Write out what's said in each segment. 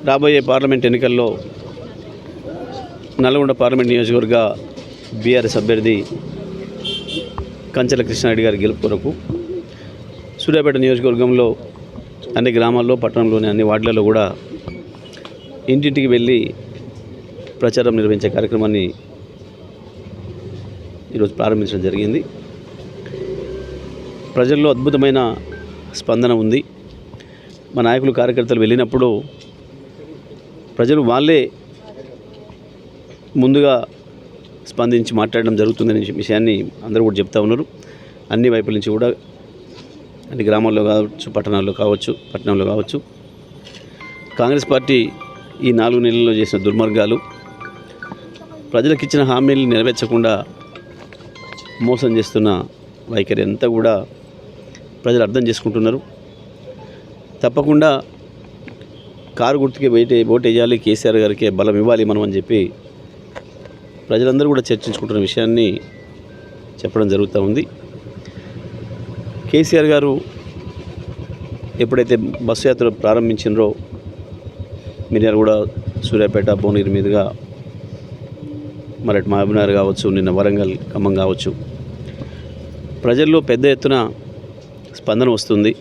రాబోయే పార్లమెంట్ ఎన్నికల్లో నల్గొండ పార్లమెంట్ నియోజకవర్గ బీఆర్ఎస్ అభ్యర్థి కంచెల కృష్ణారెడ్డి గారి గెలుపు కొరకు సూర్యాపేట నియోజకవర్గంలో అన్ని గ్రామాల్లో పట్టణంలోని అన్ని వార్డులలో కూడా ఇంటింటికి వెళ్ళి ప్రచారం నిర్వహించే కార్యక్రమాన్ని ఈరోజు ప్రారంభించడం జరిగింది. ప్రజల్లో అద్భుతమైన స్పందన ఉంది. మా నాయకులు కార్యకర్తలు వెళ్ళినప్పుడు ప్రజలు వాళ్ళే ముందుగా స్పందించి మాట్లాడడం జరుగుతుందనే విషయాన్ని అందరూ కూడా చెప్తా ఉన్నారు. అన్ని వైపుల నుంచి కూడా అన్ని గ్రామాల్లో కావచ్చు, పట్టణంలో కావచ్చు కాంగ్రెస్ పార్టీ ఈ 4 నెలల్లో చేసిన దుర్మార్గాలు, ప్రజలకు ఇచ్చిన హామీలు నెరవేర్చకుండా మోసం చేస్తున్న వైఖరి అంతా కూడా ప్రజలు అర్థం చేసుకుంటున్నారు. తప్పకుండా కారు గుర్తుకి ఓటు వేయాలి, కేసీఆర్ గారికి బలం ఇవ్వాలి మనం అని చెప్పి ప్రజలందరూ కూడా చర్చించుకుంటున్న విషయాన్ని చెప్పడం జరుగుతూ ఉంది. కేసీఆర్ గారు ఎప్పుడైతే బస్సు యాత్ర ప్రారంభించినరో మిర్యాలగూడ, సూర్యాపేట, భువనగిరి మీదుగా మరి మహబూబ్నగర్ కావచ్చు, నిన్న వరంగల్, ఖమ్మం కావచ్చు, ప్రజల్లో పెద్ద ఎత్తున స్పందన వస్తుంది.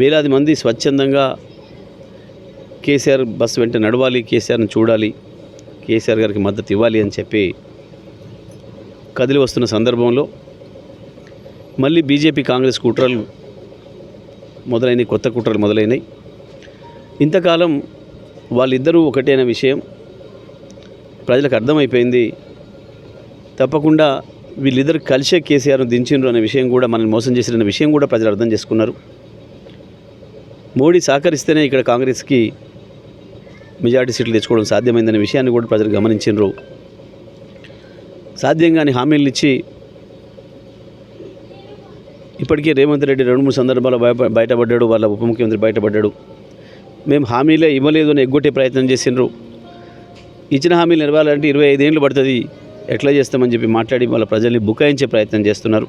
వేలాది మంది స్వచ్ఛందంగా కేసీఆర్ బస్సు వెంట నడవాలి, కేసీఆర్ని చూడాలి, కేసీఆర్ గారికి మద్దతు ఇవ్వాలి అని చెప్పి కదిలి వస్తున్న సందర్భంలో మళ్ళీ బీజేపీ కాంగ్రెస్ కుట్రలు మొదలైనవి, కొత్త కుట్రలు మొదలైనవి. ఇంతకాలం వాళ్ళిద్దరూ ఒకటే అనే విషయం ప్రజలకు అర్థమైపోయింది. తప్పకుండా వీళ్ళిద్దరు కలిసే కేసీఆర్ను దించిండ్రు అనే విషయం కూడా, మనల్ని మోసం చేసిన విషయం కూడా ప్రజలు అర్థం చేసుకున్నారు. మోడీ సహకరిస్తేనే ఇక్కడ కాంగ్రెస్కి మెజారిటీ సీట్లు తెచ్చుకోవడం సాధ్యమైందనే విషయాన్ని కూడా ప్రజలు గమనించిండ్రు. సాధ్యంగాని హామీలు ఇచ్చి ఇప్పటికే రేవంత్ రెడ్డి 2-3 సందర్భాలు బయటపడ్డాడు, వాళ్ళ ఉప ముఖ్యమంత్రి బయటపడ్డాడు. మేము హామీలే ఇవ్వలేదు అని ఎగ్గొట్టే ప్రయత్నం చేసిండ్రు. ఇచ్చిన హామీలు నెరవేరాలంటే 25 ఏళ్ళు పడుతుంది, ఎట్లా చేస్తామని చెప్పి మాట్లాడి వాళ్ళ ప్రజల్ని బుకాయించే ప్రయత్నం చేస్తున్నారు.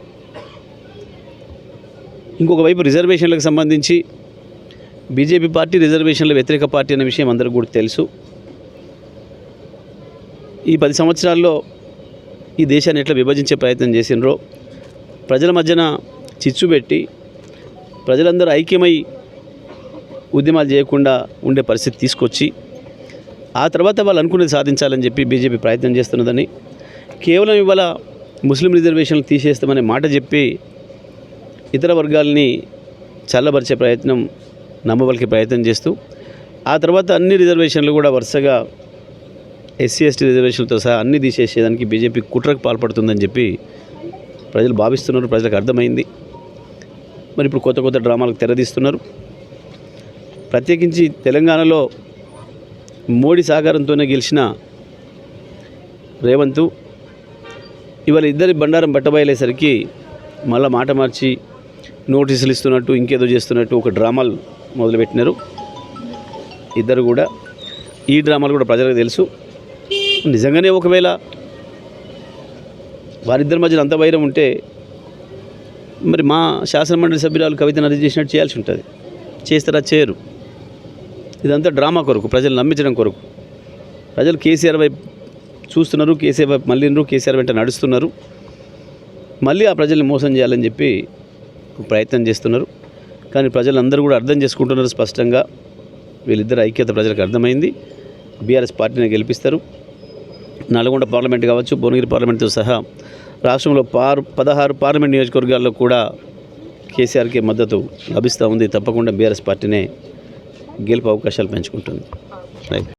ఇంకొక వైపు రిజర్వేషన్లకు సంబంధించి బీజేపీ పార్టీ రిజర్వేషన్ల వ్యతిరేక పార్టీ అనే విషయం అందరికీ కూడా తెలుసు. ఈ 10 సంవత్సరాల్లో ఈ దేశాన్ని ఎట్లా విభజించే ప్రయత్నం చేసినరో, ప్రజల మధ్యన చిచ్చు పెట్టి ప్రజలందరూ ఐక్యమై ఉద్యమాలు చేయకుండా ఉండే పరిస్థితి తీసుకొచ్చి ఆ తర్వాత వాళ్ళు అనుకునేది సాధించాలని చెప్పి బీజేపీ ప్రయత్నం చేస్తున్నదని, కేవలం ఇవాళ ముస్లిం రిజర్వేషన్లు తీసేస్తామనే మాట చెప్పి ఇతర వర్గాల్ని చల్లబరిచే ప్రయత్నం, నమ్మబలికే ప్రయత్నం చేస్తూ ఆ తర్వాత అన్ని రిజర్వేషన్లు కూడా వరుసగా ఎస్సీ ఎస్టీ రిజర్వేషన్లతో సహా అన్ని తీసేసేదానికి బీజేపీ కుట్రకు పాల్పడుతుందని చెప్పి ప్రజలు భావిస్తున్నారు. ప్రజలకు అర్థమైంది. మరి ఇప్పుడు కొత్త డ్రామాలకు తెరదీస్తున్నారు. ప్రత్యేకించి తెలంగాణలో మోడీ సహకారంతోనే గెలిచిన రేవంత్ ఇవాళ ఇద్దరి బండారం బట్టబయలేసరికి మళ్ళీ మాట మార్చి నోటీసులు ఇస్తున్నట్టు, ఇంకేదో చేస్తున్నట్టు ఒక డ్రామాలు మొదలుపెట్టినారు ఇద్దరు కూడా. ఈ డ్రామాలు కూడా ప్రజలకు తెలుసు. నిజంగానే ఒకవేళ వారిద్దరి మధ్యలో అంత వైరం ఉంటే మరి మా శాసనమండలి సభ్యురాలు కవితను అరెస్ట్ చేసినట్టు చేయాల్సి ఉంటుంది. చేస్తారా? చేయరు. ఇదంతా డ్రామా కొరకు, ప్రజలు నమ్మించడం కొరకు. ప్రజలు కేసీఆర్ వైపు చూస్తున్నారు, కేసీఆర్ వైపు మళ్ళీనరు, కేసీఆర్ వెంట నడుస్తున్నారు. మళ్ళీ ఆ ప్రజల్ని మోసం చేయాలని చెప్పి ప్రయత్నం చేస్తున్నారు. కానీ ప్రజలందరూ కూడా అర్థం చేసుకుంటున్నారు స్పష్టంగా. వీళ్ళిద్దరు ఐక్యత ప్రజలకు అర్థమైంది. బీఆర్ఎస్ పార్టీని గెలిపిస్తారు. నల్గొండ పార్లమెంట్ కావచ్చు, భువనగిరి పార్లమెంట్తో సహా రాష్ట్రంలో 16 పార్లమెంట్ నియోజకవర్గాల్లో కూడా కేసీఆర్కి మద్దతు లభిస్తూ ఉంది. తప్పకుండా బీఆర్ఎస్ పార్టీనే గెలుపు అవకాశాలు పెంచుకుంటుంది. రైట్.